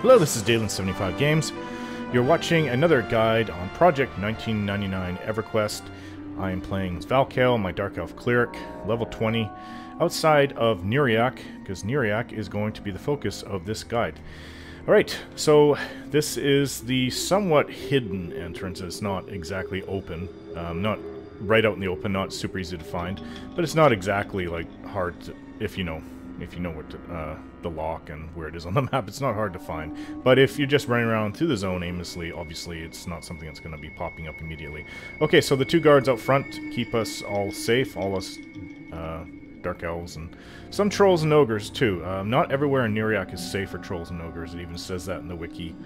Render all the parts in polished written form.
Hello, this is Dalen75 Games. You're watching another guide on Project 1999 EverQuest. I am playing as Valkale, my Dark Elf Cleric, level 20, outside of Neriak, because Neriak is going to be the focus of this guide. Alright, so this is the somewhat hidden entrance. It's not exactly open, not right out in the open, not super easy to find, but it's not exactly like hard to, if you know what the lock and where it is on the map. It's not hard to find, but if you're just running around through the zone aimlessly, obviously it's not something that's going to be popping up immediately. Okay, so the two guards out front keep us all safe, all us dark elves and some trolls and ogres too. Not everywhere in Neriak is safe for trolls and ogres. It even says that in the wiki.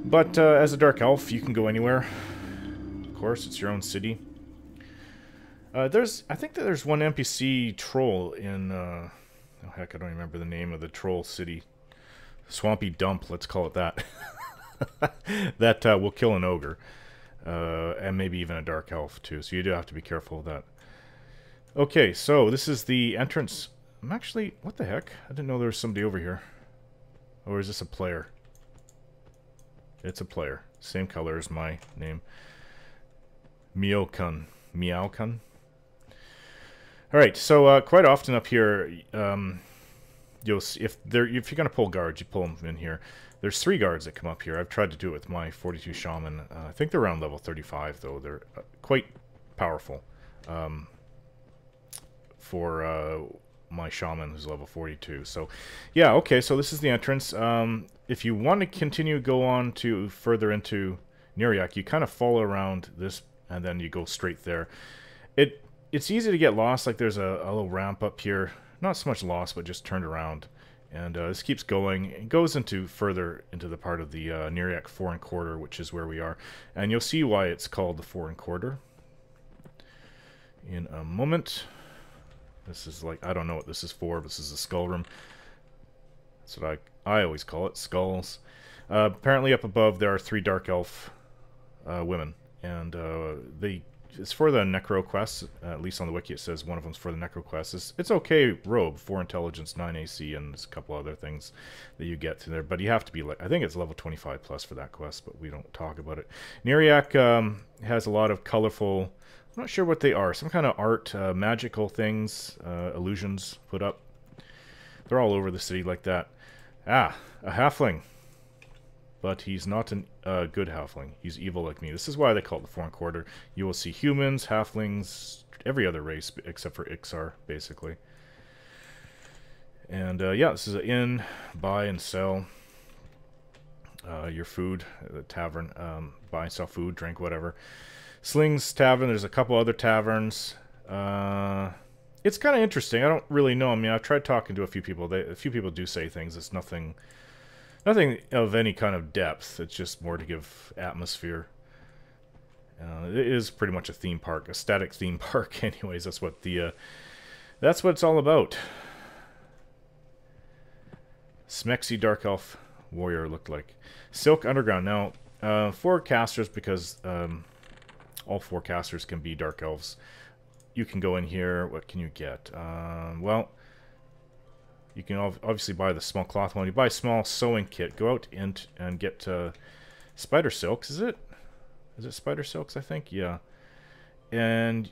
But as a dark elf, you can go anywhere. Of course, it's your own city. I think that there's one NPC troll in, oh heck, I don't remember the name of the troll city. Swampy Dump, let's call it that. That will kill an ogre. And maybe even a dark elf too, so you do have to be careful of that. Okay, so this is the entrance. I'm actually, what the heck? I didn't know there was somebody over here. Or is this a player? It's a player. Same color as my name. Meowkun. Meowkun. Alright, so quite often up here, you'll see, if you're going to pull guards, you pull them in here. There's 3 guards that come up here. I've tried to do it with my 42 shaman. I think they're around level 35, though. They're quite powerful for my shaman, who's level 42. So, yeah, okay, so this is the entrance. If you want to continue, go on to further into Neriak, you kind of follow around this, and then you go straight there. It's easy to get lost. Like there's a little ramp up here, not so much lost, but just turned around, and this keeps going. It goes into further into the part of the Neriak 4 1/4, which is where we are, and you'll see why it's called the 4 1/4 in a moment. This is like, I don't know what this is for, but this is the skull room. That's what I always call it, skulls. Apparently up above there are 3 dark elf women, and it's for the necro quests. At least on the wiki it says one of them's for the necro quests. It's okay robe, 4 intelligence, 9 AC, and there's a couple other things that you get to there. But you have to be, like, I think it's level 25 plus for that quest, but we don't talk about it. Neriak has a lot of colorful, I'm not sure what they are, some kind of art, magical things, illusions put up. They're all over the city like that. Ah, a halfling. But he's not a good halfling. He's evil like me. This is why they call it the 4 1/4. You will see humans, halflings, every other race except for Ixar, basically. And yeah, this is an inn. Buy and sell your food, the tavern. Buy and sell food, drink, whatever. Sling's Tavern. There's a couple other taverns. It's kind of interesting. I don't really know. I mean, I've tried talking to a few people. A few people do say things. It's nothing of any kind of depth. It's just more to give atmosphere. It is pretty much a theme park, a static theme park. Anyways, that's what it's all about. Smexy Dark Elf Warrior looked like. Silk Underground. Now, 4 casters, because all 4 casters can be Dark Elves. You can go in here. What can you get? Well, you can obviously buy the small cloth one. You buy a small sewing kit. Go out and get spider silks. Is it spider silks? I think, yeah. And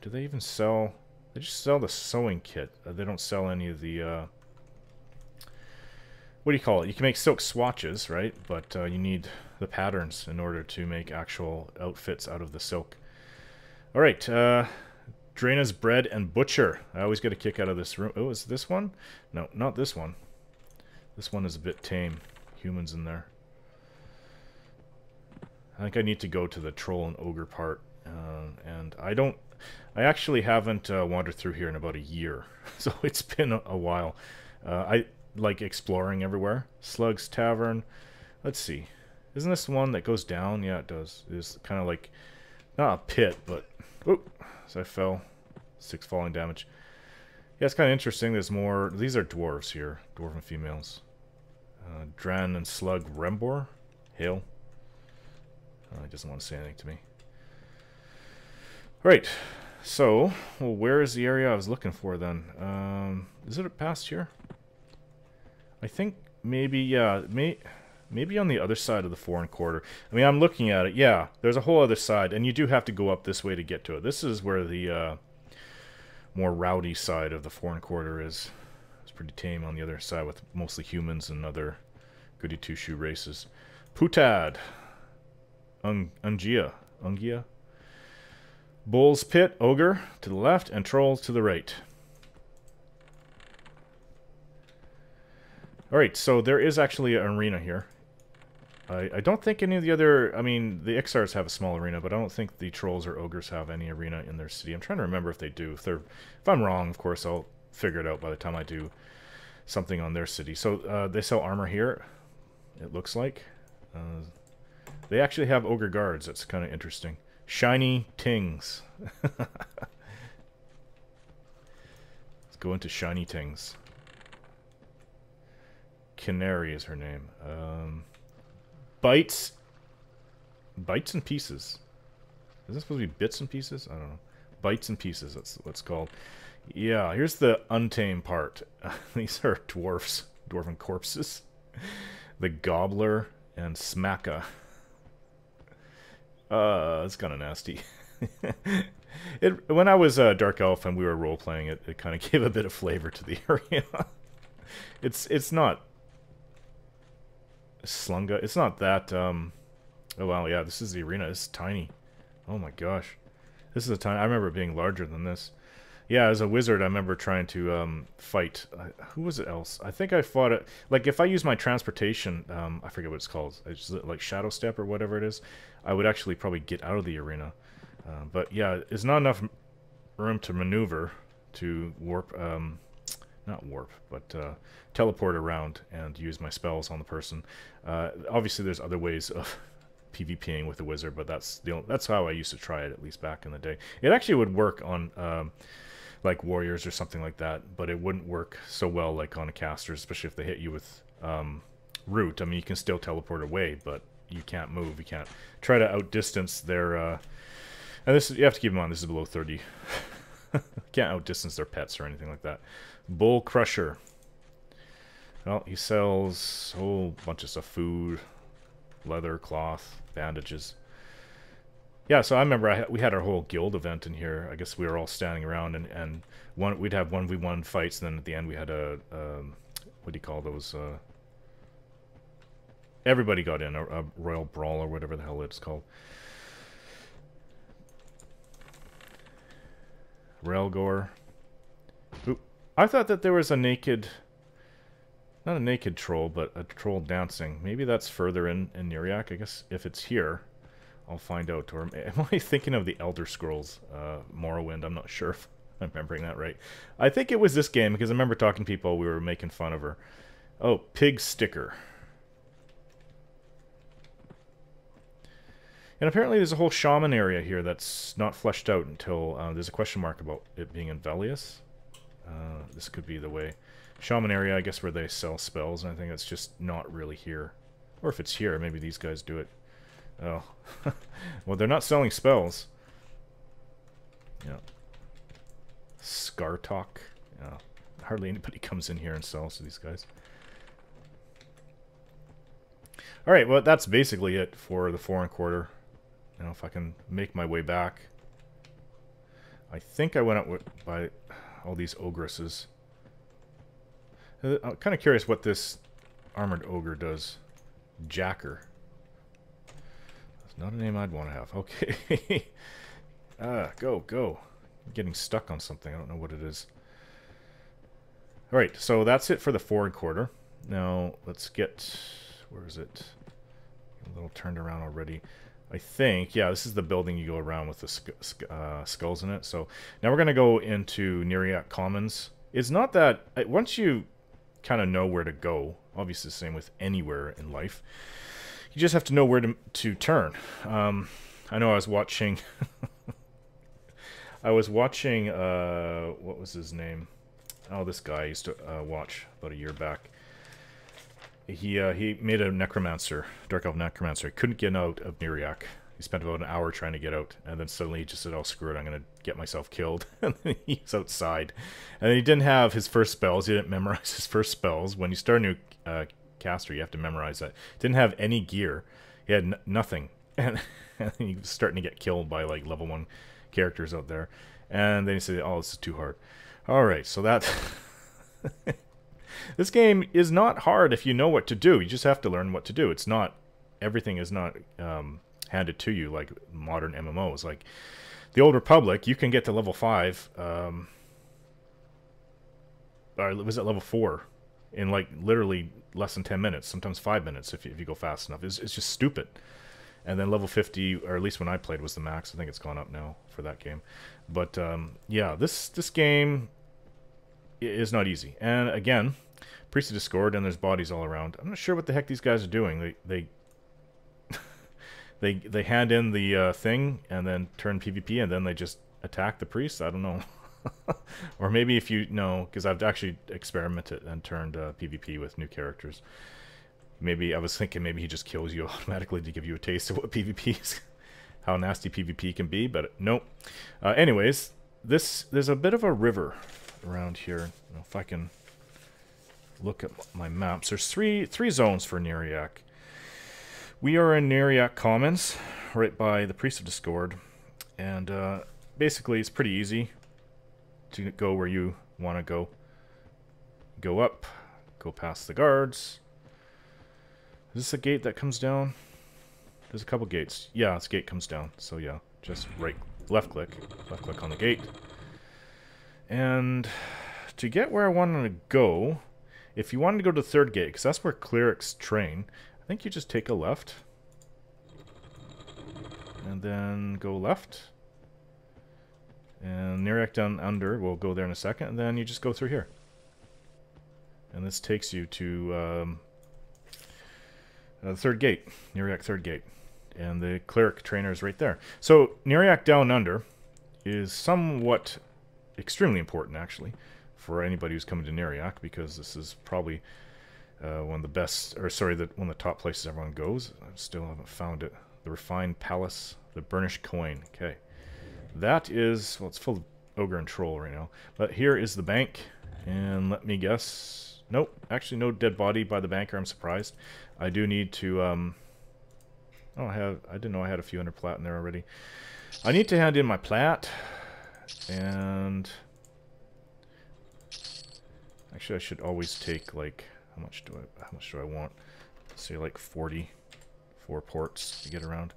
do they even sell? They just sell the sewing kit. They don't sell any of the. What do you call it? You can make silk swatches, right? But you need the patterns in order to make actual outfits out of the silk. All right. Draina's Bread and Butcher. I always get a kick out of this room. Oh, is this one? No, not this one. This one is a bit tame. Humans in there. I think I need to go to the troll and ogre part. And I actually haven't wandered through here in about a year. So it's been a while. I like exploring everywhere. Slug's Tavern. Let's see. Isn't this one that goes down? Yeah, it does. It's kind of like, not a pit, but... Oh, so I fell. 6 falling damage. Yeah, it's kind of interesting. There's more. These are dwarves here. Dwarven females. Dran and Slug Rembor. Hail. He doesn't want to say anything to me. Right. So, well, where is the area I was looking for then? Is it past here? I think maybe, yeah, maybe on the other side of the foreign quarter. I mean, I'm looking at it. Yeah, there's a whole other side, and you do have to go up this way to get to it. This is where the more rowdy side of the foreign quarter is. It's pretty tame on the other side with mostly humans and other goody two-shoe races. Putad. Ungia. Bull's Pit, Ogre to the left, and Trolls to the right. Alright, so there is actually an arena here. I don't think any of the other... I mean, the Ixars have a small arena, but I don't think the Trolls or Ogres have any arena in their city. I'm trying to remember if they do. If I'm wrong, of course, I'll figure it out by the time I do something on their city. So, they sell armor here, it looks like. They actually have Ogre guards. That's kind of interesting. Shiny Tings. Let's go into Shiny Tings. Canary is her name. Bites and Pieces. Is this supposed to be Bits and Pieces? I don't know. Bites and Pieces, that's what it's called. Yeah, here's the untamed part. These are dwarfs. Dwarven corpses. The Gobbler and Smacka. It's kind of nasty. When I was Dark Elf and we were role-playing it, it kind of gave a bit of flavor to the area. It's not... Slunga. It's not that, oh wow, yeah, this is the arena. It's tiny. Oh my gosh. This is a tiny... I remember it being larger than this. Yeah, as a wizard, I remember trying to, fight... who was it else? I think I fought it... Like, if I use my transportation, I forget what it's called. It's like Shadow Step or whatever it is. I would actually probably get out of the arena. But yeah, it's not enough room to maneuver to warp... not warp, but teleport around and use my spells on the person. Obviously, there's other ways of PvPing with a wizard, but that's how I used to try it, at least back in the day. It actually would work on like warriors or something like that, but it wouldn't work so well like on a caster, especially if they hit you with root. I mean, you can still teleport away, but you can't move. You can't try to outdistance their... and this, you have to keep in mind, this is below 30. Can't outdistance their pets or anything like that. Bull Crusher. Well, he sells a whole bunch of stuff. Food, leather, cloth, bandages. Yeah, so I remember we had our whole guild event in here. I guess we were all standing around and we'd have 1v1 fights, and then at the end we had a what do you call those? Everybody got in, a royal brawl or whatever the hell it's called. Relgor. Ooh, I thought that there was a naked... Not a naked troll, but a troll dancing. Maybe that's further in Neriak. I guess if it's here, I'll find out. Or am I thinking of the Elder Scrolls Morrowind? I'm not sure if I'm remembering that right. I think it was this game, because I remember talking to people, we were making fun of her. Oh, Pig Sticker. And apparently there's a whole shaman area here that's not fleshed out until there's a question mark about it being in Velius. This could be the way. Shaman area, I guess, where they sell spells, and I think it's just not really here. Or if it's here, maybe these guys do it. Oh. Well, they're not selling spells. Yeah. Scartalk. Yeah. Hardly anybody comes in here and sells to these guys. Alright, well, that's basically it for the foreign quarter. You know, if I can make my way back. I think I went out by all these ogresses. I'm kind of curious what this armored ogre does. Jacker. That's not a name I'd want to have. Okay. Go. I'm getting stuck on something. I don't know what it is. Alright, so that's it for the forward quarter. Now, let's get... Where is it? A little turned around already. I think, yeah, this is the building you go around with the skulls in it. So now we're going to go into Neriak Commons. It's not that... Once you kind of know where to go, obviously the same with anywhere in life, you just have to know where to turn. I know I was watching... I was watching, what was his name? Oh, this guy I used to watch about a year back. He made a necromancer, Dark Elf necromancer. He couldn't get out of Neriak. He spent about an hour trying to get out, and then suddenly he just said, "Oh, screw it, I'm going to get myself killed." And then he's outside. And then he didn't have his first spells. He didn't memorize his first spells. When you start a new caster. You have to memorize that. Didn't have any gear. He had nothing. And he was starting to get killed by like level 1 characters out there. And then he said, oh, this is too hard. Alright, so that... This game is not hard if you know what to do. You just have to learn what to do. It's not... Everything is not handed to you like modern MMOs. Like the Old Republic, you can get to level 5... or was it level 4 in like literally less than 10 minutes, sometimes 5 minutes if you go fast enough. It's just stupid. And then level 50, or at least when I played, was the max. I think it's gone up now for that game. But yeah, this game is not easy. And again, Priest of Discord, and there's bodies all around. I'm not sure what the heck these guys are doing. They they hand in the thing and then turn PvP, and then they just attack the priest. I don't know. Or maybe if you know, because I've actually experimented and turned PvP with new characters. Maybe I was thinking maybe he just kills you automatically to give you a taste of what PvP is, how nasty PvP can be, but nope. Anyways, there's a bit of a river around here. I don't know if I can look at my maps. There's three zones for Neriak. We are in Neriak Commons, right by the Priest of Discord, and basically it's pretty easy to go where you want to go. Go up, go past the guards. Is this a gate that comes down? There's a couple gates. Yeah, this gate comes down. So yeah, just left click on the gate. And to get where I wanted to go, if you wanted to go to the third gate, because that's where clerics train, I think you just take a left. And then go left. And Neriak down under, we'll go there in a second, and then you just go through here. And this takes you to the third gate, Neriak third gate. And the cleric trainer is right there. So Neriak down under is somewhat extremely important, actually, for anybody who's coming to Neriak, because this is probably one of the best, or sorry, one of the top places everyone goes. I still haven't found it. The Refined Palace, the Burnished Coin. Okay. That is, well, it's full of ogre and troll right now. But here is the bank, and let me guess. Nope, actually no dead body by the banker. I'm surprised. I do need to. Oh, I didn't know I had a few hundred plat in there already. I need to hand in my plat, and actually I should always take like how much do I want? Say like 44 ports to get around.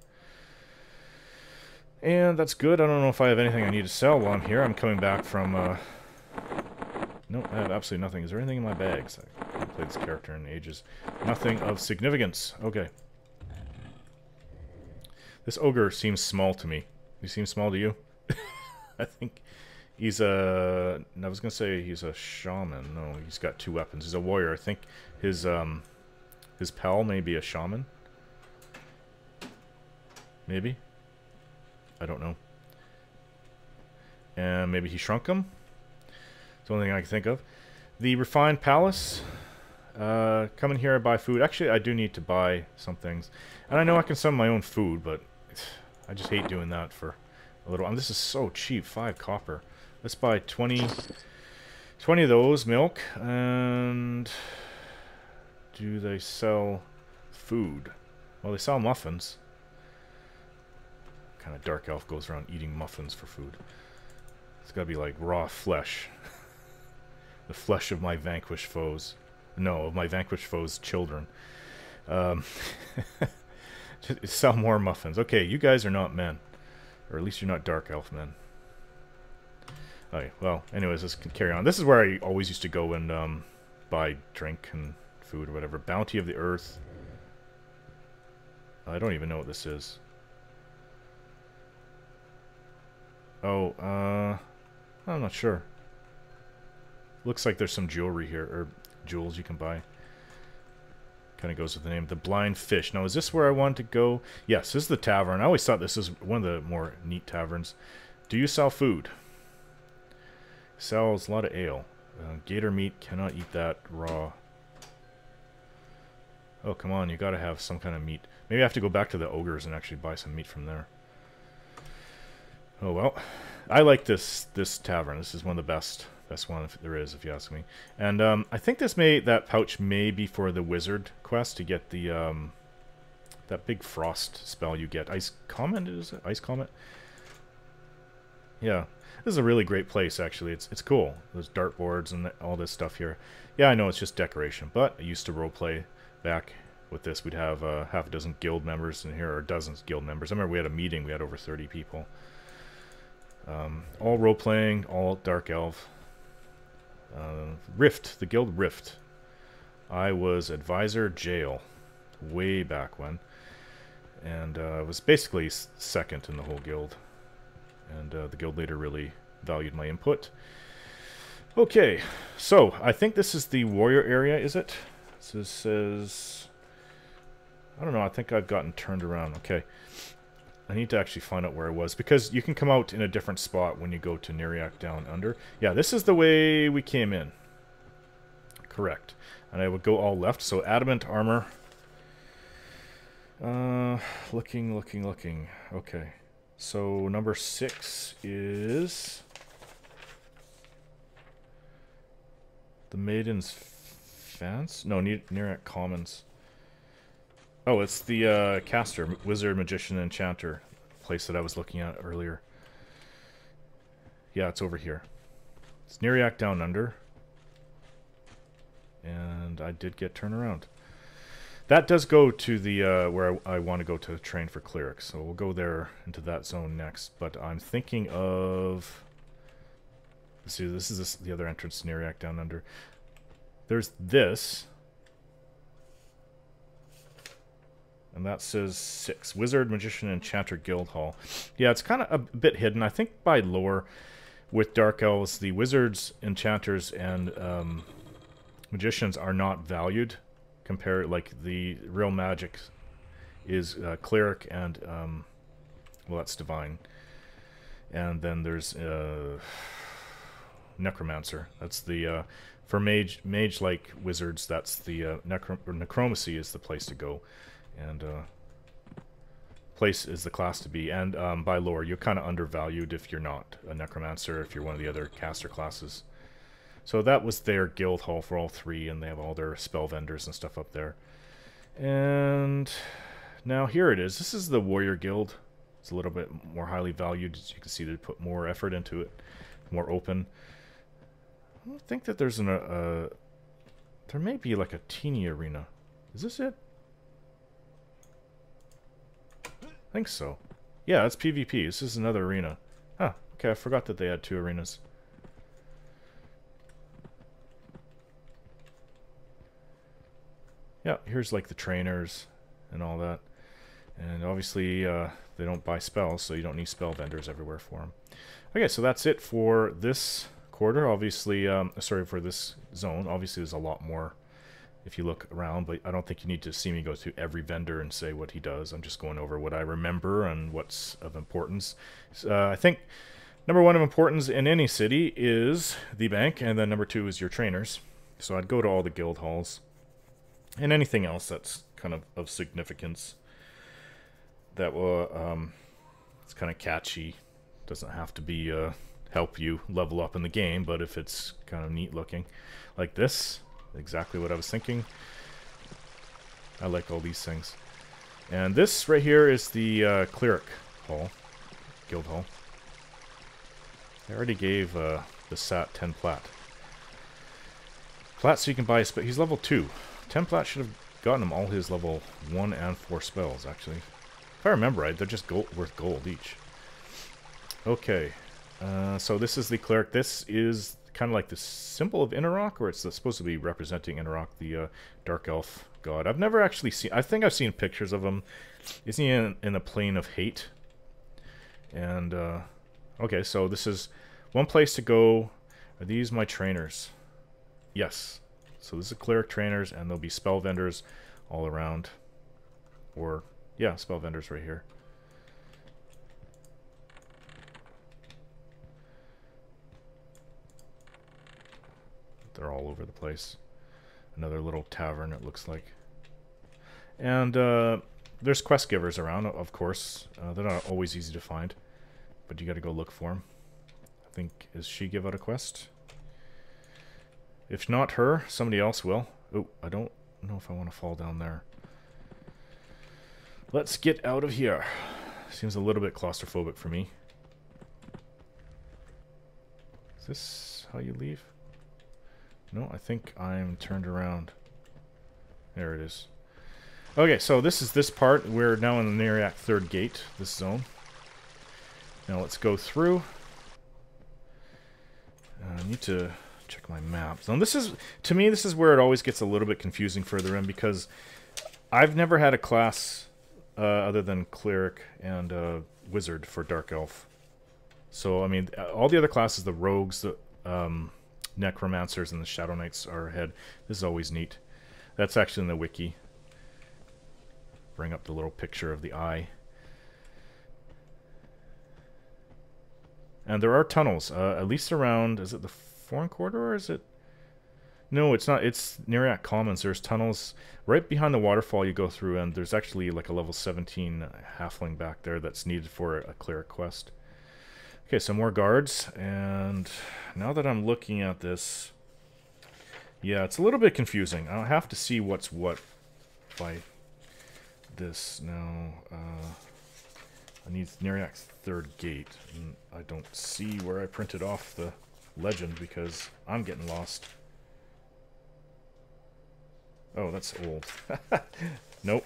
And that's good. I don't know if I have anything I need to sell while I'm here. I'm coming back from... No, I have absolutely nothing. Is there anything in my bags? I haven't played this character in ages. Nothing of significance. Okay. This ogre seems small to me. He seems small to you? I think he's a... I was going to say he's a shaman. No, he's got 2 weapons. He's a warrior. I think his pal may be a shaman. Maybe? I don't know. And maybe he shrunk him? It's the only thing I can think of. The Refined Palace. Come in here and buy food. Actually, I do need to buy some things. And I know I can sell my own food, but I just hate doing that for a little. And this is so cheap. 5 copper. Let's buy 20 of those, milk. And do they sell food? Well, they sell muffins. Kind of dark elf goes around eating muffins for food. It's gotta be like raw flesh. The flesh of my vanquished foes. No, of my vanquished foes' children. Sell more muffins. Okay, you guys are not men. Or at least you're not dark elf men. Okay, well, anyways, let's carry on. This is where I always used to go and buy drink and food or whatever. Bounty of the Earth. I don't even know what this is. Oh, I'm not sure. Looks like there's some jewelry here, or jewels you can buy. Kind of goes with the name. The Blind Fish. Now, is this where I want to go? Yes, this is the tavern. I always thought this is one of the more neat taverns. Do you sell food? Sells a lot of ale. Gator meat, cannot eat that raw. Oh, come on, you gotta have some kind of meat. Maybe I have to go back to the ogres and actually buy some meat from there. Oh well, I like this tavern. This is one of the best best one if there is, if you ask me. And I think that pouch may be for the wizard quest to get the that big frost spell you get. Ice Comet, is it? Ice Comet? Yeah. This is a really great place, actually. It's cool. There's dartboards and all this stuff here. Yeah, I know it's just decoration, but I used to roleplay back with this. We'd have half a dozen guild members in here, or dozens of guild members. I remember we had a meeting. We had over 30 people. All role-playing, all Dark Elf. Rift, the guild Rift. I was advisor jail way back when. And I was basically second in the whole guild. And the guild leader really valued my input. Okay, so I think this is the warrior area, is it? This says... I don't know, I think I've gotten turned around. Okay. I need to actually find out where I was, because you can come out in a different spot when you go to Neriak Down Under. Yeah, this is the way we came in. Correct. And I would go all left, so adamant armor. Looking. Okay. So number 6 is the Maiden's Fence? No, Neriak Commons. Oh, it's the caster, wizard, magician, enchanter place that I was looking at earlier. Yeah, it's over here. It's Neriak Down Under. And I did get turned around. That does go to the where I want to go to train for cleric, so we'll go there into that zone next. But I'm thinking of... Let's see, this is the other entrance to Neriak Down Under. There's this. And that says 6. Wizard, Magician, Enchanter Guild Hall. Yeah, it's kind of a bit hidden. I think by lore, with Dark Elves, the Wizards, Enchanters, and Magicians are not valued. Compare, like, the real magic is Cleric and, well, that's Divine. And then there's Necromancer. That's the, for mage-like wizards, that's the, Necromancy is the place to go. And place is the class to be. And by lore, you're kind of undervalued if you're not a Necromancer, if you're one of the other caster classes. So that was their guild hall for all 3, and they have all their spell vendors and stuff up there. And now here it is. This is the Warrior Guild. It's a little bit more highly valued. As you can see, they put more effort into it, more open. I don't think that there's there may be like a teeny arena. Is this it? I think so. Yeah, it's PvP. This is another arena. Huh, okay, I forgot that they had 2 arenas. Yeah, here's like the trainers and all that. And obviously they don't buy spells, so you don't need spell vendors everywhere for them. Okay, so that's it for this quarter. Obviously, sorry, for this zone. Obviously there's a lot more if you look around, but I don't think you need to see me go through every vendor and say what he does. I'm just going over what I remember and what's of importance. I think number 1 of importance in any city is the bank, and then number 2 is your trainers. So I'd go to all the guild halls. And anything else that's kind of significance that will, it's kind of catchy. Doesn't have to be, help you level up in the game, but if it's kind of neat looking. Like this, exactly what I was thinking. I like all these things. And this right here is the cleric hall, guild hall. I already gave the Sat 10 plat. Plat so you can buy a spell. He's level 2. 10 plat should have gotten him all his level 1 and 4 spells, actually. If I remember right, they're just worth gold each. Okay, so this is the cleric. This is kind of like the symbol of Neriak, or it's supposed to be representing Neriak, the dark elf god. I've never actually seen... I think I've seen pictures of him. Isn't he in a plane of hate? And, okay, so this is one place to go. Are these my trainers? Yes. So this is cleric trainers, and there'll be spell vendors all around. Or, yeah, spell vendors right here. They're all over the place. Another little tavern, it looks like. And there's quest givers around, of course. They're not always easy to find, but you got to go look for them. I think, does she give out a quest? If not her, somebody else will. Oh, I don't know if I want to fall down there. Let's get out of here. Seems a little bit claustrophobic for me. Is this how you leave? No, I think I'm turned around. There it is. Okay, so this is this part. We're now in the Neriak 3rd gate, this zone. Now let's go through. I need to check my map. So this is, to me, this is where it always gets a little bit confusing further in, because I've never had a class other than Cleric and Wizard for Dark Elf. So, I mean, all the other classes, the Rogues, the Necromancers, and the Shadow Knights are ahead. This is always neat. That's actually in the wiki. Bring up the little picture of the eye. And there are tunnels, at least around, is it the Foreign Corridor, or is it? No, it's not. It's Neriak Commons. There's tunnels right behind the waterfall you go through, and there's actually like a level 17 halfling back there that's needed for a cleric quest. Okay, some more guards, and now that I'm looking at this, yeah, it's a little bit confusing. I'll have to see what's what by this now. I need Neriak's 3rd gate, and I don't see where I printed off the legend because I'm getting lost. Oh, that's old. Nope.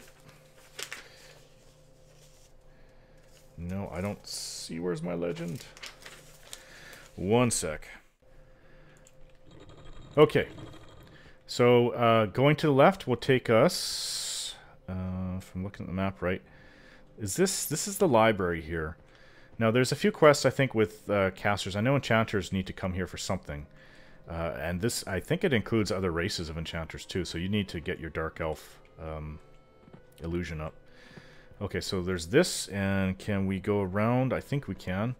No, I don't see where's my legend. One sec. Okay. So, going to the left will take us, from looking at the map, right? This is the library here. Now, there's a few quests, I think, with casters. I know enchanters need to come here for something. And this, I think it includes other races of enchanters, too. So you need to get your Dark Elf illusion up. Okay, so there's this, and can we go around? I think we can.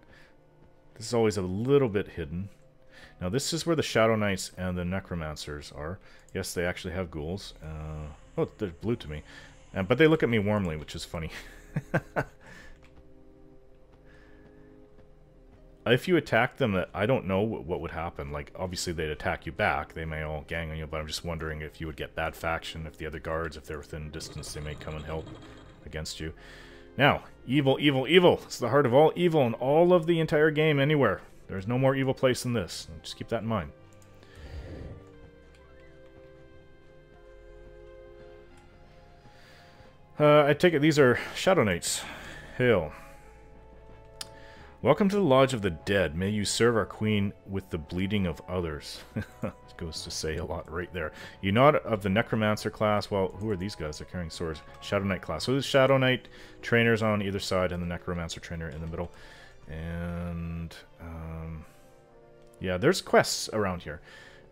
This is always a little bit hidden. Now, this is where the Shadow Knights and the Necromancers are. Yes, they actually have ghouls. Oh, they're blue to me. But they look at me warmly, which is funny. If you attack them, I don't know what would happen. Like, obviously they'd attack you back. They may all gang on you, but I'm just wondering if you would get bad faction, if the other guards, if they're within distance, they may come and help against you. Now, evil, evil, evil. It's the heart of all evil in all of the entire game, anywhere. There's no more evil place than this. Just keep that in mind. I take it these are Shadow Knights. Hail. Welcome to the Lodge of the Dead. May you serve our queen with the bleeding of others. It goes to say a lot right there. You're not of the Necromancer class. Well, who are these guys? They're carrying swords. Shadow Knight class. So there's Shadow Knight trainers on either side and the Necromancer trainer in the middle. And, yeah, there's quests around here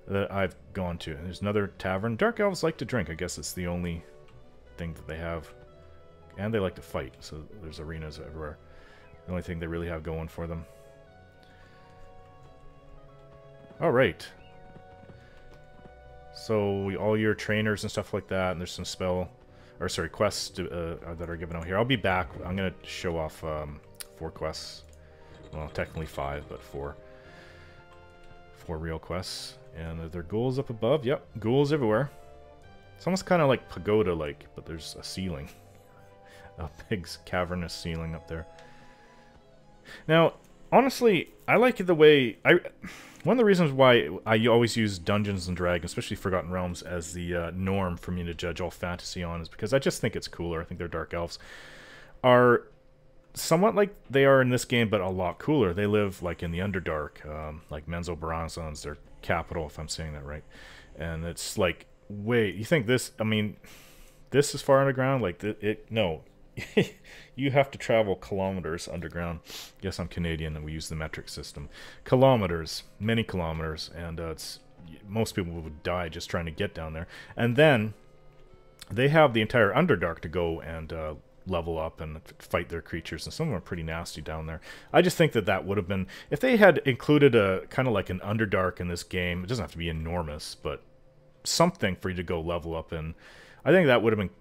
that I've gone to. There's another tavern. Dark Elves like to drink. I guess it's the only thing that they have. And they like to fight, so there's arenas everywhere. The only thing they really have going for them. Alright. So, all your trainers and stuff like that, and there's some quests that are given out here. I'll be back. I'm going to show off 4 quests. Well, technically 5, but 4. 4 real quests. And are there ghouls up above? Yep, ghouls everywhere. It's almost kind of like pagoda-like, but there's a ceiling. A big cavernous ceiling up there. Now, honestly, I like the way... One of the reasons why I always use Dungeons & Dragons, especially Forgotten Realms, as the norm for me to judge all fantasy on is because I just think it's cooler. I think their Dark Elves are somewhat like they are in this game, but a lot cooler. They live like in the Underdark, like Menzoberranzan's their capital, if I'm saying that right. And it's like, wait, you think this... I mean, this is far underground? Like, no. You have to travel kilometers underground. Yes, I'm Canadian and we use the metric system. Kilometers, many kilometers, and most people would die just trying to get down there. And then they have the entire Underdark to go and level up and fight their creatures, and some of them are pretty nasty down there. I just think that would have been, if they had included a kind of like an Underdark in this game, it doesn't have to be enormous, but something for you to go level up in. I think that would have been,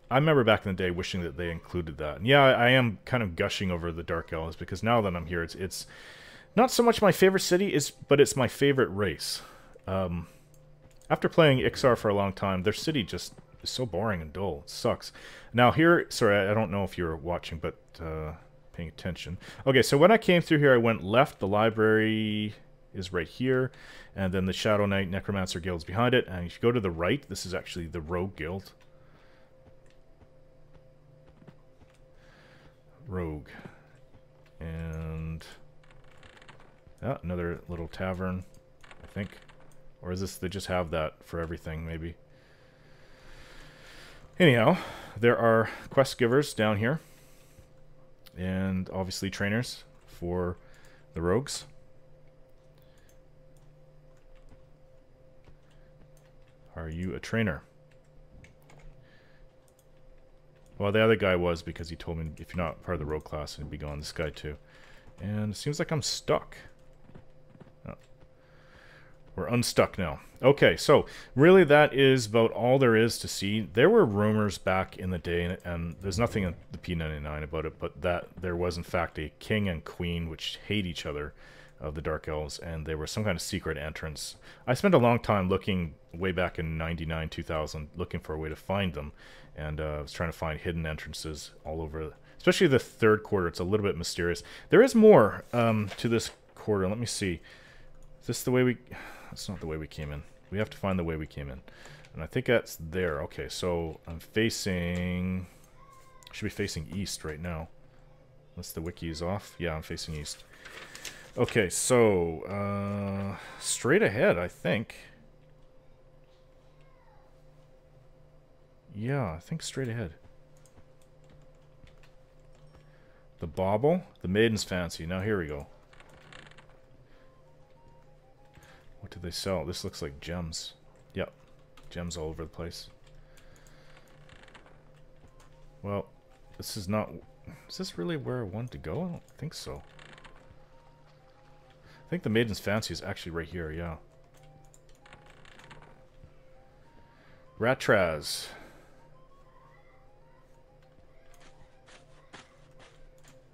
I remember back in the day wishing that they included that. And yeah, I am kind of gushing over the Dark Elves because now that I'm here, it's not so much my favorite city, but it's my favorite race. After playing Ixar for a long time, their city just is so boring and dull. It sucks. Now here, sorry, I don't know if you're watching, but paying attention. Okay, so when I came through here, I went left. The library is right here, and then the Shadow Knight Necromancer Guild's behind it. And if you go to the right, this is actually the Rogue Guild. Rogue. And another little tavern, I think. Or is this, they just have that for everything, maybe. Anyhow, there are quest givers down here. And obviously trainers for the rogues. Are you a trainer? Well, the other guy was, because he told me if you're not part of the rogue class, it'd be gone. This guy too. And it seems like I'm stuck. Oh. We're unstuck now. Okay, so really that is about all there is to see. There were rumors back in the day, and there's nothing in the P99 about it, but that there was in fact a king and queen which hate each other of the Dark Elves, and they were some kind of secret entrance. I spent a long time looking way back in 99, 2000, looking for a way to find them, and I was trying to find hidden entrances all over, especially the third quarter. It's a little bit mysterious. There is more to this quarter. Let me see. Is this the way we... That's not the way we came in. We have to find the way we came in. And I think that's there. Okay, so I'm facing... I should be facing east right now. Unless the wiki is off. Yeah, I'm facing east. Okay, so... straight ahead, I think. Yeah, I think straight ahead. The bauble. The maiden's fancy. Now here we go. What do they sell? This looks like gems. Yep. Gems all over the place. Well, this is not... Is this really where I want to go? I don't think so. I think the Maiden's Fancy is actually right here, yeah. Ratraz.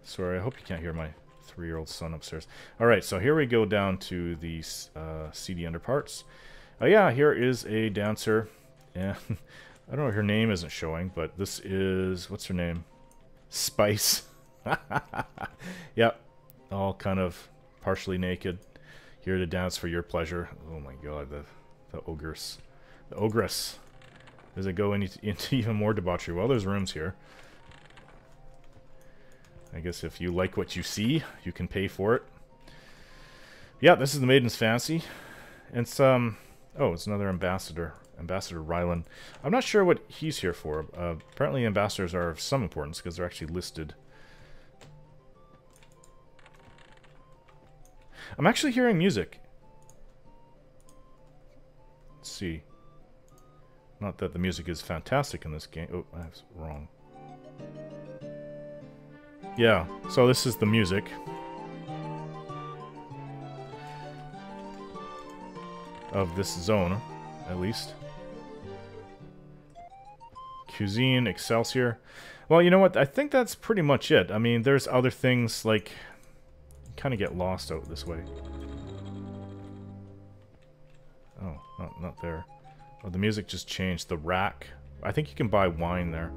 Sorry, I hope you can't hear my 3-year-old son upstairs. Alright, so here we go down to the seedy underparts. Oh yeah, here is a dancer. And I don't know, her name isn't showing, but this is... What's her name? Spice. Yep. All kind of partially naked. Here to dance for your pleasure. Oh my god, the ogres. The ogress. Does it go into even more debauchery? Well, there's rooms here. I guess if you like what you see, you can pay for it. Yeah, this is the Maiden's Fancy. And it's, oh, it's another ambassador. Ambassador Rylan. I'm not sure what he's here for. Apparently ambassadors are of some importance because they're actually listed. I'm actually hearing music. Let's see. Not that the music is fantastic in this game. Oh, I was wrong. Yeah, so this is the music. Of this zone, at least. Cuisine, Excelsior. Well, you know what? I think that's pretty much it. I mean, there's other things like... You kind of get lost out this way. Oh, not there. Oh, the music just changed. The rack. I think you can buy wine there.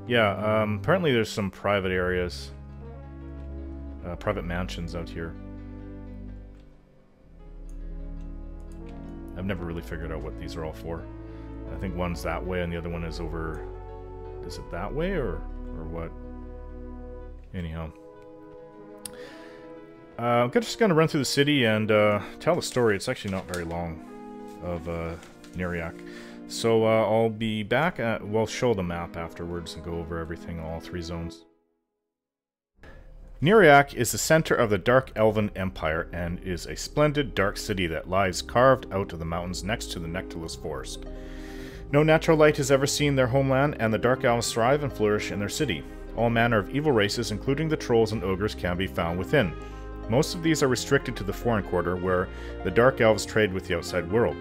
Yeah, apparently there's some private areas. Private mansions out here. I've never really figured out what these are all for. I think one's that way and the other one is over... Is it that way or what? Anyhow. I'm just going to run through the city and tell the story. It's actually not very long of Neriak. So I'll be back at... We'll show the map afterwards and go over everything, all 3 zones. Neriak is the center of the Dark Elven Empire and is a splendid dark city that lies carved out of the mountains next to the Nectarless Forest. No natural light has ever seen their homeland, and the Dark Elves thrive and flourish in their city. All manner of evil races, including the trolls and ogres, can be found within. Most of these are restricted to the Foreign Quarter, where the Dark Elves trade with the outside world.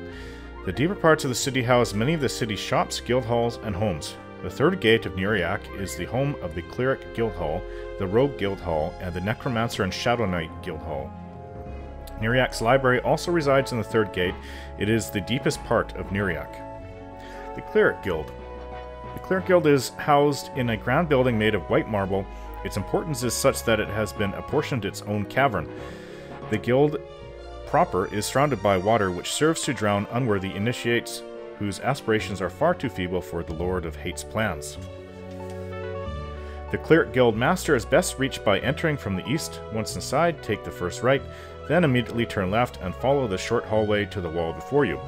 The deeper parts of the city house many of the city's shops, guild halls, and homes. The third gate of Neriak is the home of the Cleric Guild Hall, the Rogue Guild Hall, and the Necromancer and Shadow Knight Guild Hall. Neriak's library also resides in the third gate. It is the deepest part of Neriak. The Cleric Guild. The Cleric Guild is housed in a grand building made of white marble. Its importance is such that it has been apportioned its own cavern. The guild proper is surrounded by water, which serves to drown unworthy initiates whose aspirations are far too feeble for the Lord of Hate's plans. The Cleric Guild Master is best reached by entering from the east. Once inside, take the first right, then immediately turn left and follow the short hallway to the wall before you.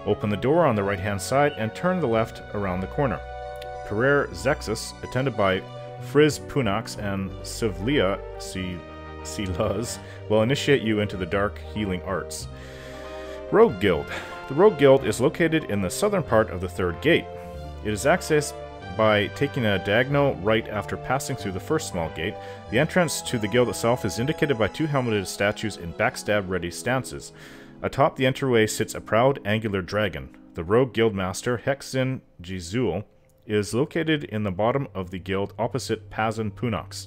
Open the door on the right-hand side and turn the left around the corner. Pereire Zexus, attended by Friz Punax and Sivlia Silaz, will initiate you into the dark healing arts. Rogue Guild. The Rogue Guild is located in the southern part of the third gate. It is accessed by taking a diagonal right after passing through the first small gate. The entrance to the guild itself is indicated by two helmeted statues in backstab-ready stances. Atop the entryway sits a proud, angular dragon. The Rogue Guild Master, Hexin Jizul, is located in the bottom of the guild opposite Pazin Punax.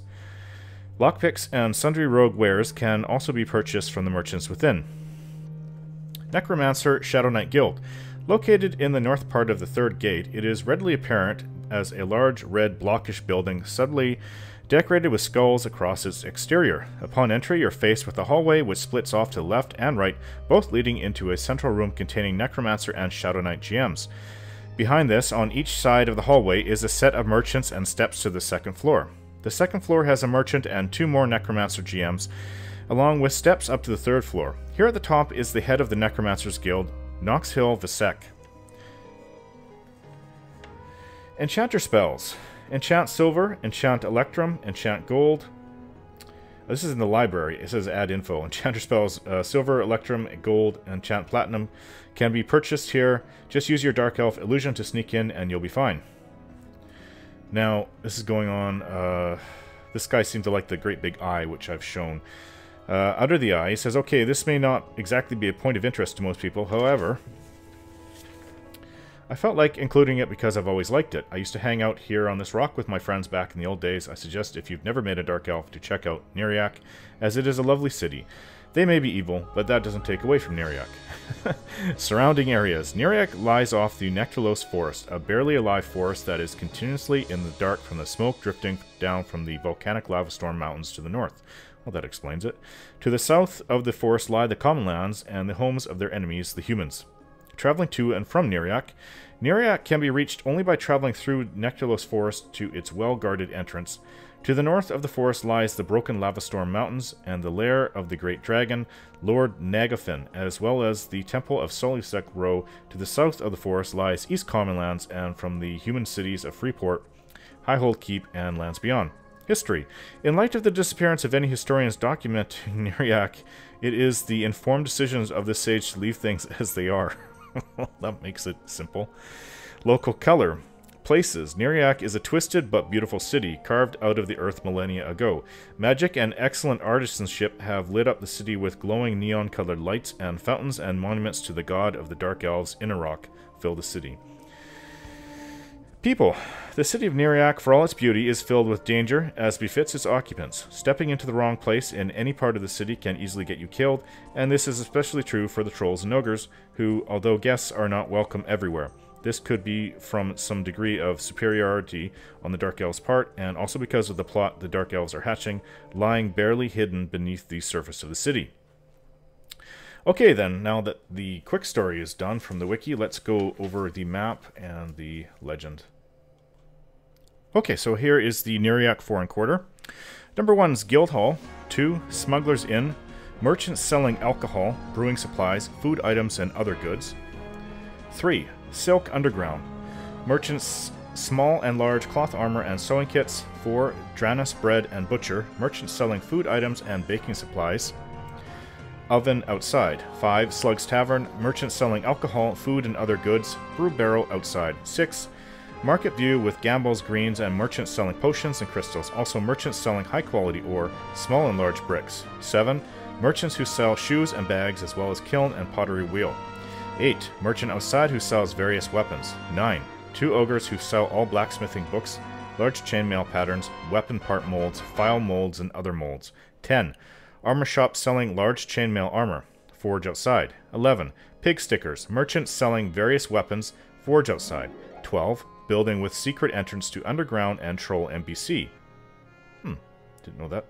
Lockpicks and sundry rogue wares can also be purchased from the merchants within. Necromancer Shadow Knight Guild. Located in the north part of the third gate, it is readily apparent as a large red blockish building subtly decorated with skulls across its exterior. Upon entry, you're faced with a hallway which splits off to the left and right, both leading into a central room containing Necromancer and Shadow Knight GMs. Behind this, on each side of the hallway, is a set of merchants and steps to the second floor. The second floor has a merchant and two more Necromancer GMs, along with steps up to the third floor. Here at the top is the head of the Necromancers Guild, Nox Hill Visek. Enchanter spells. Enchant silver, enchant electrum, enchant gold. This is in the library. It says add info. Enchanter spells, silver, electrum, gold, enchant platinum can be purchased here. Just use your Dark Elf illusion to sneak in and you'll be fine. Now, this is going on. This guy seemed to like the great big eye, which I've shown. Under the eye, he says, okay, this may not exactly be a point of interest to most people. However, I felt like including it because I've always liked it. I used to hang out here on this rock with my friends back in the old days. I suggest if you've never made a Dark Elf to check out Neriak, as it is a lovely city. They may be evil, but that doesn't take away from Neriak. Surrounding areas. Neriak lies off the Nectalos Forest, a barely alive forest that is continuously in the dark from the smoke drifting down from the volcanic lava storm mountains to the north. Well, that explains it. To the south of the forest lie the common lands and the homes of their enemies, the humans. Traveling to and from Neriak. Neriak can be reached only by traveling through Nectalos Forest to its well-guarded entrance. To the north of the forest lies the broken lava storm mountains and the lair of the great dragon, Lord Nagafin, as well as the temple of Solusek Row. To the south of the forest lies East Commonlands, and from the human cities of Freeport, Highhold Keep, and lands beyond. History. In light of the disappearance of any historians documenting Neriak, it is the informed decisions of the sage to leave things as they are. That makes it simple. Local color. Places. Neriak is a twisted but beautiful city, carved out of the earth millennia ago. Magic and excellent artisanship have lit up the city with glowing neon-colored lights, and fountains and monuments to the god of the Dark Elves, Inarok, fill the city. People. The city of Neriak, for all its beauty, is filled with danger, as befits its occupants. Stepping into the wrong place in any part of the city can easily get you killed, and this is especially true for the trolls and ogres, who, although guests, are not welcome everywhere. This could be from some degree of superiority on the Dark Elves' part, and also because of the plot the Dark Elves are hatching, lying barely hidden beneath the surface of the city. Okay then, now that the quick story is done from the wiki, let's go over the map and the legend. Okay, so here is the Neriak Foreign Quarter. Number 1 is Guild Hall. 2, Smuggler's Inn. Merchants selling alcohol, brewing supplies, food items, and other goods. 3, Silk Underground. Merchants small and large cloth armor and sewing kits. 4, Dranas Bread and Butcher. Merchants selling food items and baking supplies. Oven outside. 5, Slug's Tavern. Merchants selling alcohol, food, and other goods. Brew barrel outside. 6, Market View with gambles, greens, and merchants selling potions and crystals. Also merchants selling high-quality ore, small and large bricks. 7, Merchants who sell shoes and bags, as well as kiln and pottery wheel. 8, Merchant outside who sells various weapons. 9, 2 ogres who sell all blacksmithing books, large chainmail patterns, weapon part molds, file molds, and other molds. 10, Armor shop selling large chainmail armor. forge outside. 11. Pig stickers, merchants selling various weapons, forge outside. 12. Building with secret entrance to underground and troll NPC. Didn't know that.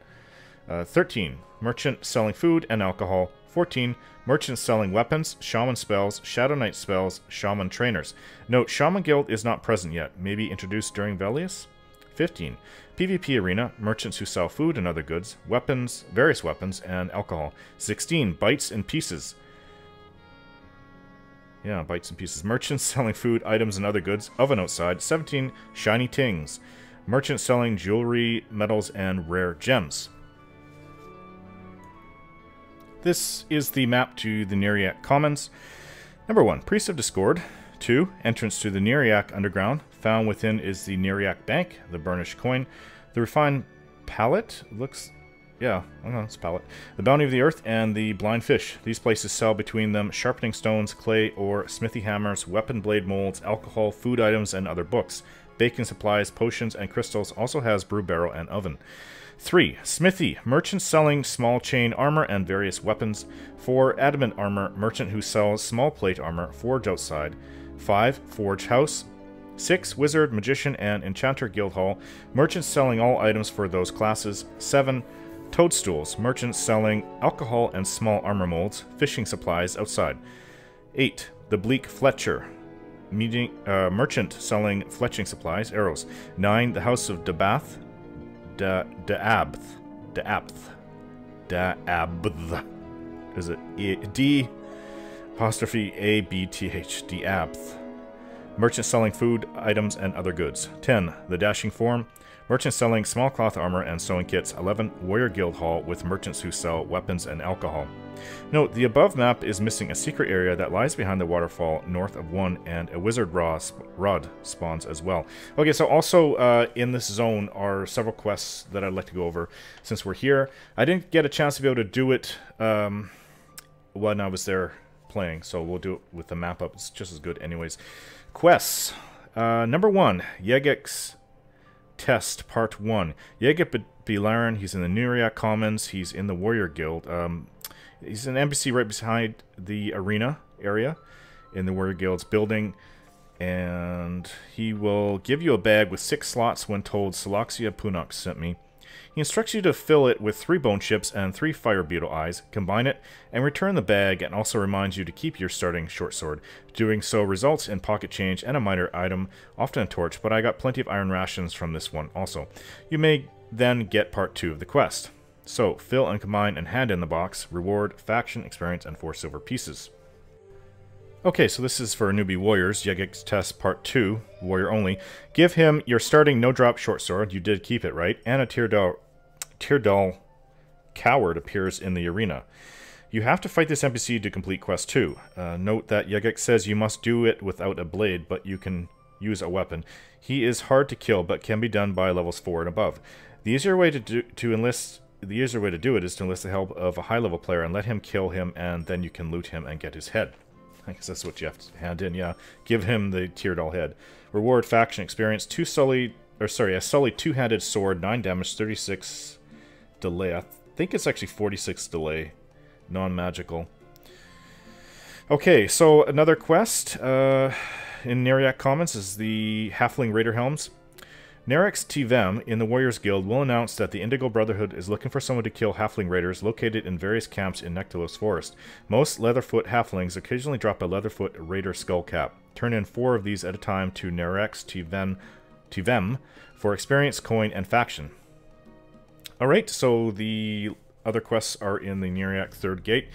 13. Merchant selling food and alcohol. 14. Merchants selling weapons, shaman spells, shadow knight spells, shaman trainers. Note, shaman guild is not present yet. Maybe introduced during Velius? 15. PvP arena, merchants who sell food and other goods, weapons, various weapons, and alcohol. 16. Bites and pieces. Yeah, bites and pieces. Merchants selling food, items, and other goods. Oven outside. 17. Shiny tings. Merchants selling jewelry, metals, and rare gems. This is the map to the Neriak Commons. Number 1. Priest of Discord. 2. Entrance to the Neriak Underground. Found within is the Neriak Bank, the burnished coin, the refined pallet. Looks... yeah, it's pallet. The bounty of the earth, and the blind fish. These places sell between them sharpening stones, clay, or smithy hammers, weapon blade molds, alcohol, food items, and other books. Baking supplies, potions, and crystals. Also has brew barrel and oven. 3. Smithy. Merchants selling small chain armor and various weapons. 4. Adamant armor. Merchant who sells small plate armor. Forge outside. 5. Forge house. 6. Wizard, magician, and enchanter guild hall. Merchants selling all items for those classes. 7. Toadstools. Merchants selling alcohol and small armor molds. Fishing supplies outside. 8. The Bleak Fletcher. Merchant selling fletching supplies, arrows. 9. The House of Dabath. Daabth. Is it D apostrophe A-B-T-H? Daabth. Merchant selling food, items, and other goods. 10. The Dashing Form. Merchants selling small cloth armor and sewing kits. 11. Warrior Guild Hall with merchants who sell weapons and alcohol. Note, the above map is missing a secret area that lies behind the waterfall north of 1, and a wizard rod spawns as well. Okay, so also in this zone are several quests that I'd like to go over since we're here. I didn't get a chance to be able to do it when I was there playing, so we'll do it with the map up. It's just as good anyways. Quests. Number 1, Yegek's Test, Part 1. Yegek Bilaran, he's in the Neriak Commons, he's in the Warrior Guild. He's an NPC right beside the arena area in the Warrior Guild's building, and he will give you a bag with 6 slots when told Salaxia Punok sent me. He instructs you to fill it with 3 bone chips and 3 fire beetle eyes, combine it, and return the bag, and also reminds you to keep your starting short sword. Doing so results in pocket change and a minor item, often a torch, but I got plenty of iron rations from this one also. You may then get part 2 of the quest. So, fill and combine and hand in the box, reward, faction, experience, and 4 silver pieces. Okay, so this is for newbie warriors, Yegek's Test Part 2, warrior only. Give him your starting no-drop short sword, you did keep it right, and a Teardal Coward appears in the arena. You have to fight this NPC to complete Quest 2. Note that Yegek says you must do it without a blade, but you can use a weapon. He is hard to kill, but can be done by levels 4 and above. The easier way to do it is to enlist the help of a high-level player and let him kill him, and then you can loot him and get his head. I guess that's what you have to hand in, yeah. Give him the Teardal head. Reward, faction, experience, a sully 2-handed sword, 9 damage, 36 delay. I think it's actually 46 delay. Non-magical. Okay, so another quest in Neriak Commons is the Halfling Raider Helms. Neriak's Tivem in the Warriors Guild will announce that the Indigo Brotherhood is looking for someone to kill halfling raiders located in various camps in Nectalos Forest. Most Leatherfoot halflings occasionally drop a Leatherfoot Raider skull cap. Turn in 4 of these at a time to Neriak's Tivem for experience, coin, and faction. Alright, so the other quests are in the Neriak Third Gate.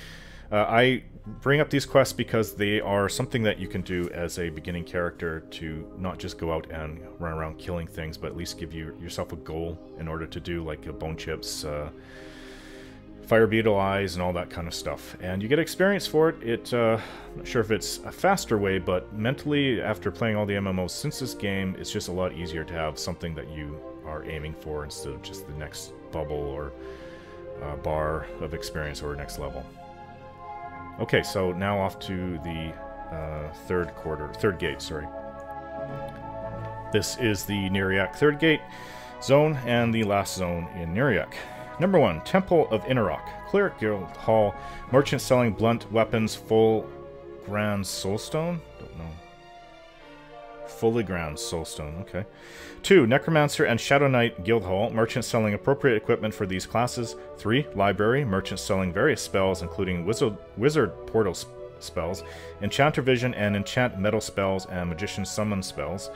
I bring up these quests because they are something that you can do as a beginning character to not just go out and run around killing things, but at least give yourself a goal in order to do, like bone chips, fire beetle eyes, and all that kind of stuff. And you get experience for it. I'm not sure if it's a faster way, but mentally, after playing all the MMOs since this game, it's just a lot easier to have something that you are aiming for instead of just the next bubble or bar of experience or next level. Okay, so now off to the third gate, sorry. This is the Neriak Third Gate zone and the last zone in Neriak. Number 1, Temple of Neriak. Cleric Guild Hall. Merchant selling blunt weapons, full grand soulstone? Don't know. Fully grand soulstone, okay. 2, Necromancer and Shadow Knight Guild Hall. Merchant selling appropriate equipment for these classes. 3, Library. Merchant selling various spells, including wizard portal spells, enchanter vision and enchant metal spells, and magician summon spells.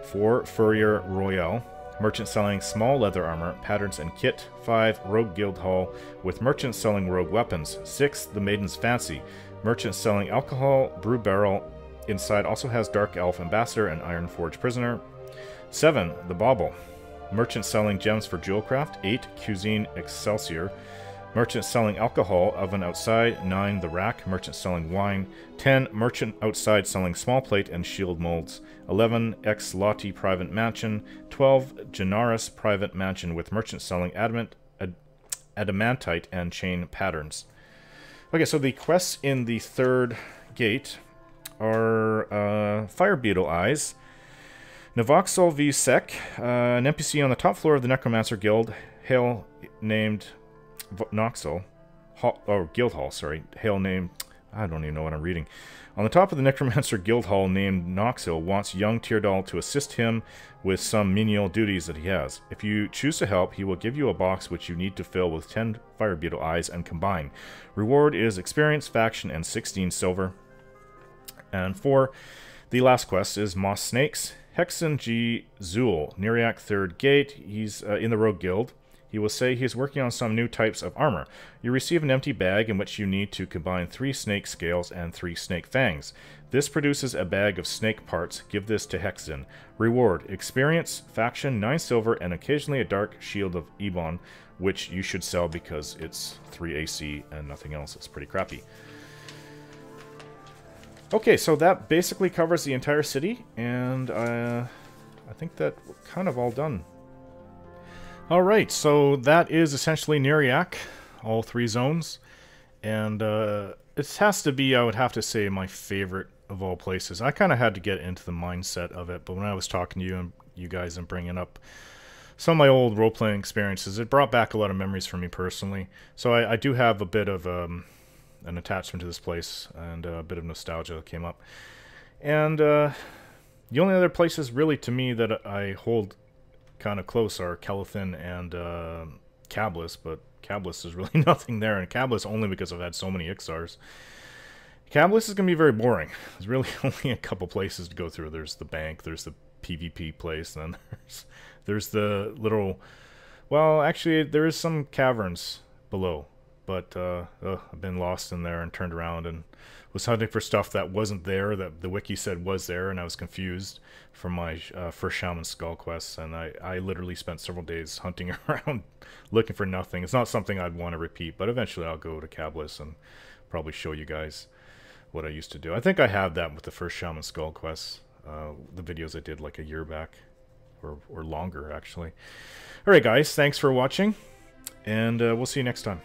4, Furrier Royale. Merchant selling small leather armor, patterns, and kit. 5, Rogue Guild Hall, with merchants selling rogue weapons. 6, The Maiden's Fancy. Merchant selling alcohol, brew barrel. Inside also has Dark Elf Ambassador and Iron Forge Prisoner. 7, The Bauble. Merchant selling gems for jewelcraft. 8, Cuisine Excelsior. Merchant selling alcohol, oven outside. 9, The Rack. Merchant selling wine. 10, Merchant outside selling small plate and shield molds. 11, Ex Lati Private Mansion. 12, Genaris Private Mansion, with merchant selling adamantite and chain patterns. Okay, so the quests in the third gate are Fire Beetle Eyes, Navoxel V Sec, an NPC on the top floor of the Necromancer Guild, hail named Noxel, Guild Hall, sorry, hail named, I don't even know what I'm reading. On the top of the Necromancer Guild Hall named Noxel wants young Teardal to assist him with some menial duties that he has. If you choose to help, he will give you a box which you need to fill with 10 Fire Beetle Eyes and combine. Reward is experience, faction, and 16 silver. And 4, the last quest is Moss Snakes. Hexen G. Zool, Neriak 3rd Gate. He's in the Rogue Guild. He will say he is working on some new types of armor. You receive an empty bag in which you need to combine 3 snake scales and 3 snake fangs. This produces a bag of snake parts. Give this to Hexen. Reward: experience, faction, 9 silver, and occasionally a dark shield of Ebon, which you should sell because it's 3 AC and nothing else. It's pretty crappy. Okay, so that basically covers the entire city, and I think that we're kind of all done. Alright, so that is essentially Neriak, all 3 zones, and it has to be, I would have to say, my favorite of all places. I kind of had to get into the mindset of it, but when I was talking to you and you guys and bringing up some of my old role-playing experiences, it brought back a lot of memories for me personally. So I do have a bit of an attachment to this place, and a bit of nostalgia that came up. And the only other places really to me that I hold kind of close are Kelethin and Kablis, but Kablis is really nothing there, and Kablis only because I've had so many Ixars. Kablis is going to be very boring. There's really only a couple places to go through. There's the bank, there's the PvP place, and then there's the little... Well, actually, there is some caverns below, but I've been lost in there and turned around and was hunting for stuff that wasn't there, that the wiki said was there, and I was confused from my first Shaman Skull quests, and I literally spent several days hunting around looking for nothing. It's not something I'd want to repeat, but eventually I'll go to Kablis and probably show you guys what I used to do. I think I have that with the first Shaman Skull quests, the videos I did like a year back, or longer actually. Alright guys, thanks for watching, and we'll see you next time.